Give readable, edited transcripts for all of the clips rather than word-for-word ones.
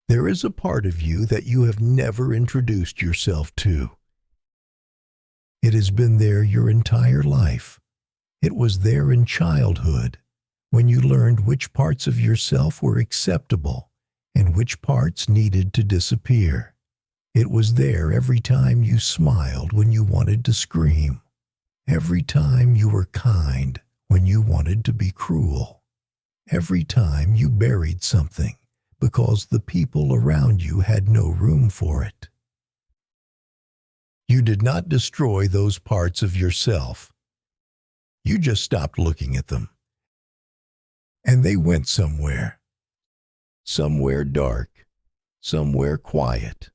There is a part of you that you have never introduced yourself to. It has been there your entire life. It was there in childhood, when you learned which parts of yourself were acceptable and which parts needed to disappear. It was there every time you smiled when you wanted to scream, every time you were kind when you wanted to be cruel, every time you buried something because the people around you had no room for it. You did not destroy those parts of yourself. You just stopped looking at them. And they went somewhere. Somewhere dark, somewhere quiet,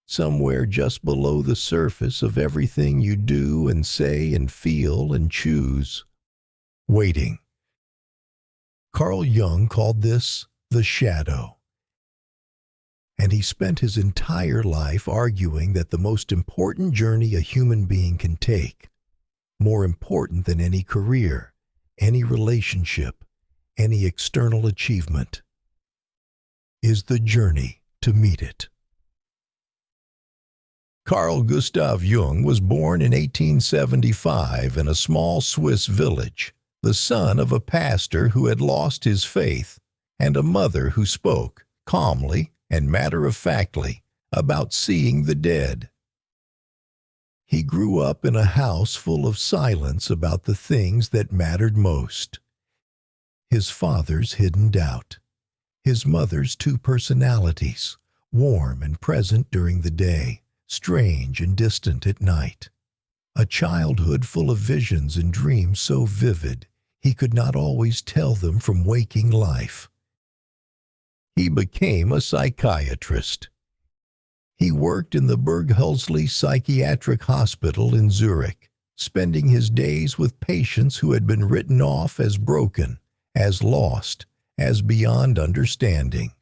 somewhere just below the surface of everything you do and say and feel and choose. Waiting. Carl Jung called this the shadow. And he spent his entire life arguing that the most important journey a human being can take, more important than any career, any relationship, any external achievement, is the journey to meet it. Carl Gustav Jung was born in 1875 in a small Swiss village, the son of a pastor who had lost his faith and a mother who spoke calmly and matter-of-factly about seeing the dead. He grew up in a house full of silence about the things that mattered most. His father's hidden doubt, his mother's two personalities, warm and present during the day, strange and distant at night. A childhood full of visions and dreams so vivid he could not always tell them from waking life. He became a psychiatrist. He worked in the Berghulsli Psychiatric Hospital in Zurich, spending his days with patients who had been written off as broken, as lost, as beyond understanding.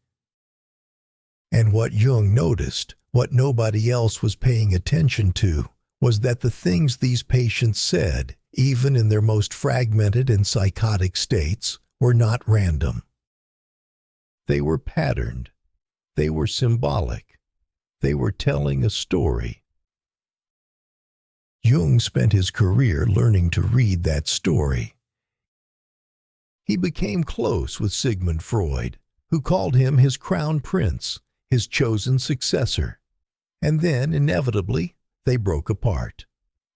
And what Jung noticed, what nobody else was paying attention to, was that the things these patients said, even in their most fragmented and psychotic states, were not random. They were patterned. They were symbolic. They were telling a story. Jung spent his career learning to read that story. He became close with Sigmund Freud, who called him his crown prince, his chosen successor. And then, inevitably, they broke apart,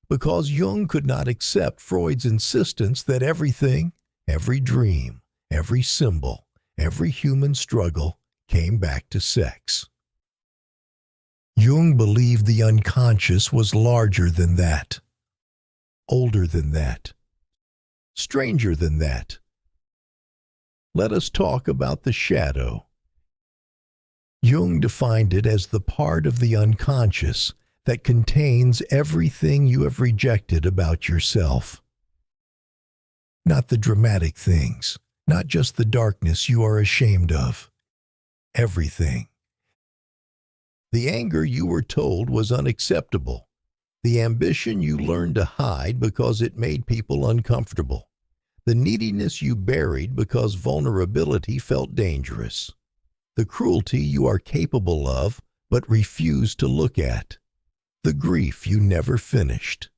because Jung could not accept Freud's insistence that everything, every dream, every symbol, every human struggle came back to sex. Jung believed the unconscious was larger than that, older than that, stranger than that. Let us talk about the shadow. Jung defined it as the part of the unconscious that contains everything you have rejected about yourself. Not the dramatic things, not just the darkness you are ashamed of. Everything. The anger you were told was unacceptable. The ambition you learned to hide because it made people uncomfortable. The neediness you buried because vulnerability felt dangerous. The cruelty you are capable of but refuse to look at. The grief you never finished.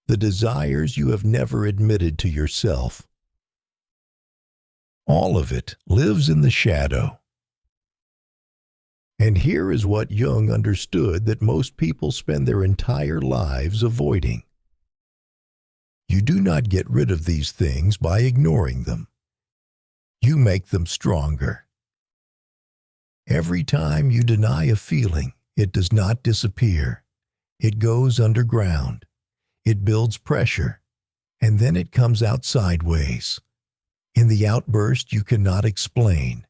The desires you have never admitted to yourself. All of it lives in the shadow. And here is what Jung understood that most people spend their entire lives avoiding. You do not get rid of these things by ignoring them. You make them stronger. Every time you deny a feeling, it does not disappear. It goes underground. It builds pressure, and then it comes out sideways. In the outburst you cannot explain,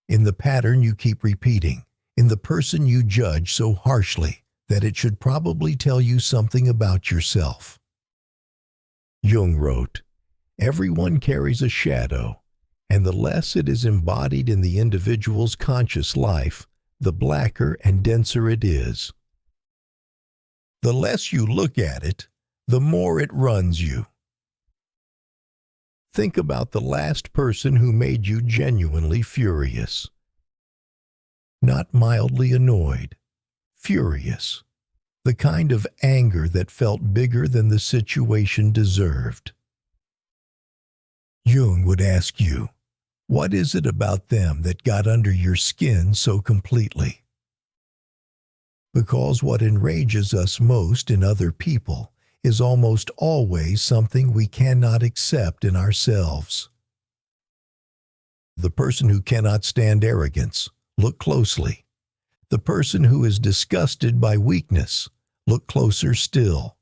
in the pattern you keep repeating, in the person you judge so harshly that it should probably tell you something about yourself. Jung wrote, "Everyone carries a shadow, and the less it is embodied in the individual's conscious life, the blacker and denser it is. The less you look at it, the more it runs you." Think about the last person who made you genuinely furious. not mildly annoyed, furious, the kind of anger that felt bigger than the situation deserved. Jung would ask you, what is it about them that got under your skin so completely? Because what enrages us most in other people is almost always something we cannot accept in ourselves. The person who cannot stand arrogance, look closely. The person who is disgusted by weakness, look closer still.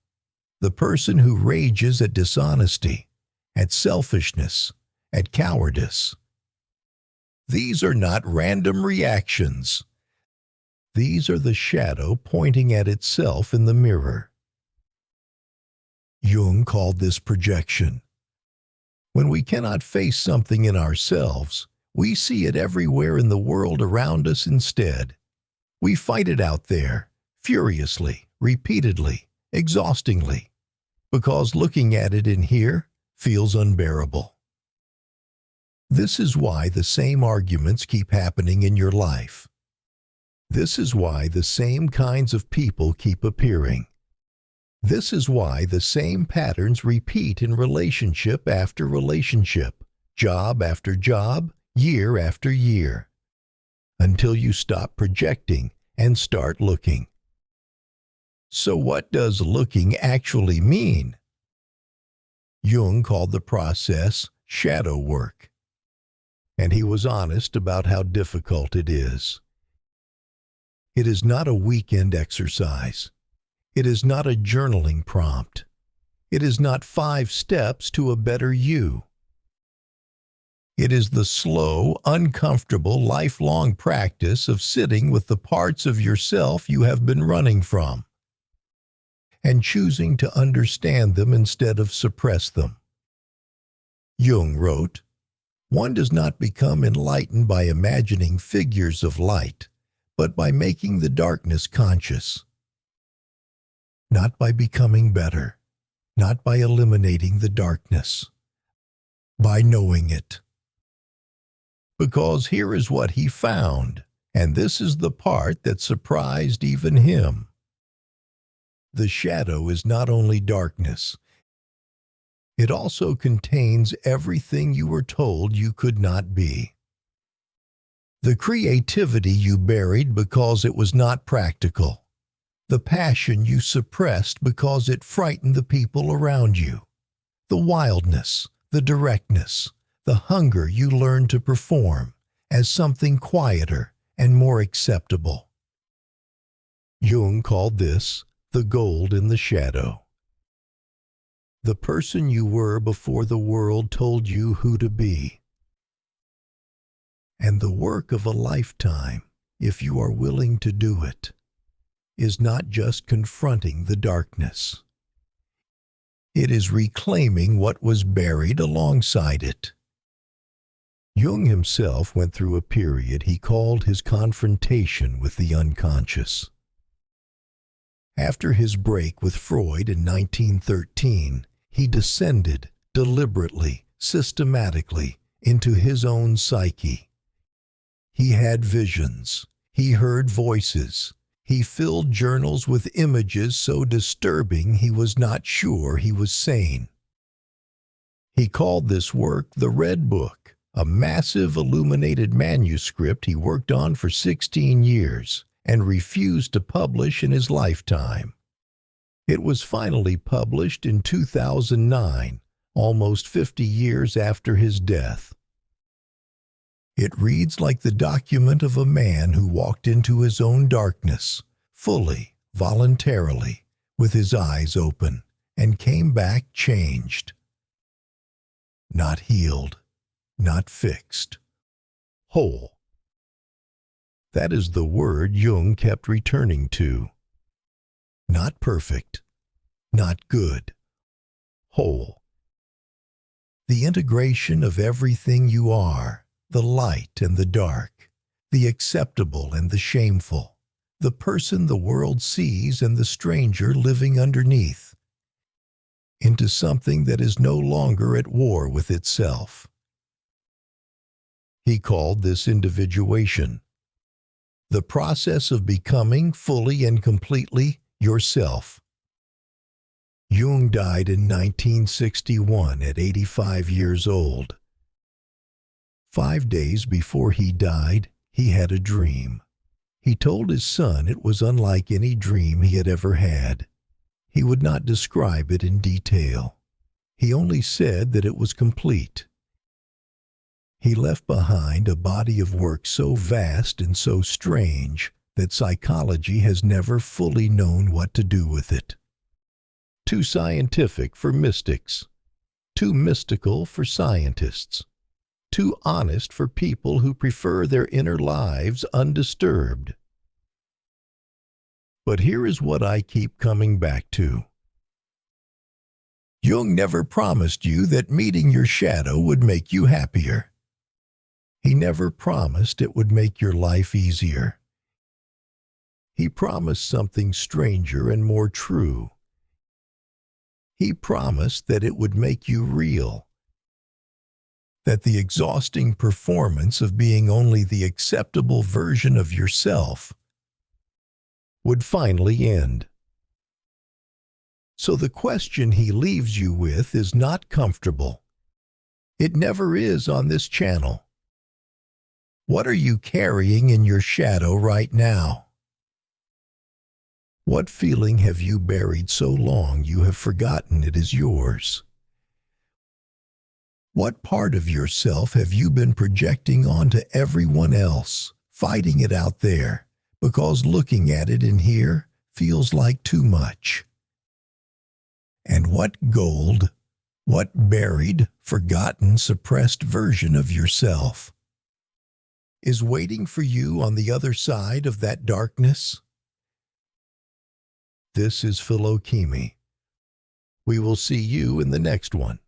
The person who rages at dishonesty, at selfishness, at cowardice. These are not random reactions. These are the shadow pointing at itself in the mirror. Jung called this projection. When we cannot face something in ourselves, we see it everywhere in the world around us instead. We fight it out there, furiously, repeatedly, exhaustingly, because looking at it in here feels unbearable. This is why the same arguments keep happening in your life. This is why the same kinds of people keep appearing. This is why the same patterns repeat in relationship after relationship, job after job, year after year, until you stop projecting and start looking. So what does looking actually mean? Jung called the process shadow work, and he was honest about how difficult it is. It is not a weekend exercise. It is not a journaling prompt. It is not 5 steps to a better you. It is the slow, uncomfortable, lifelong practice of sitting with the parts of yourself you have been running from and choosing to understand them instead of suppress them. Jung wrote, "One does not become enlightened by imagining figures of light, but by making the darkness conscious. Not by becoming better, not by eliminating the darkness, by knowing it." Because here is what he found, and this is the part that surprised even him. The shadow is not only darkness, it also contains everything you were told you could not be. The creativity you buried because it was not practical. The passion you suppressed because it frightened the people around you. The wildness, the directness, the hunger you learned to perform as something quieter and more acceptable. Jung called this the gold in the shadow. The person you were before the world told you who to be. And the work of a lifetime, if you are willing to do it, is not just confronting the darkness. It is reclaiming what was buried alongside it. Jung himself went through a period he called his confrontation with the unconscious. After his break with Freud in 1913, he descended deliberately, systematically, into his own psyche. He had visions. He heard voices. He filled journals with images so disturbing he was not sure he was sane. He called this work the Red Book, a massive illuminated manuscript he worked on for 16 years and refused to publish in his lifetime. It was finally published in 2009, almost 50 years after his death. It reads like the document of a man who walked into his own darkness, fully, voluntarily, with his eyes open, and came back changed. Not healed, not fixed, whole. That is the word Jung kept returning to. Not perfect, not good, whole. The integration of everything you are, the light and the dark, the acceptable and the shameful, the person the world sees and the stranger living underneath, into something that is no longer at war with itself. He called this individuation. The process of becoming fully and completely yourself. Jung died in 1961 at 85 years old. 5 days before he died, he had a dream. He told his son it was unlike any dream he had ever had. He would not describe it in detail. He only said that it was complete. He left behind a body of work so vast and so strange that psychology has never fully known what to do with it. Too scientific for mystics, too mystical for scientists, too honest for people who prefer their inner lives undisturbed. But here is what I keep coming back to. Jung never promised you that meeting your shadow would make you happier. He never promised it would make your life easier. He promised something stranger and more true. He promised that it would make you real, that the exhausting performance of being only the acceptable version of yourself would finally end. So the question he leaves you with is not comfortable. It never is on this channel. What are you carrying in your shadow right now? What feeling have you buried so long you have forgotten it is yours? What part of yourself have you been projecting onto everyone else, fighting it out there, because looking at it in here feels like too much? And what gold, what buried, forgotten, suppressed version of yourself is waiting for you on the other side of that darkness? This is Philokimi. We will see you in the next one.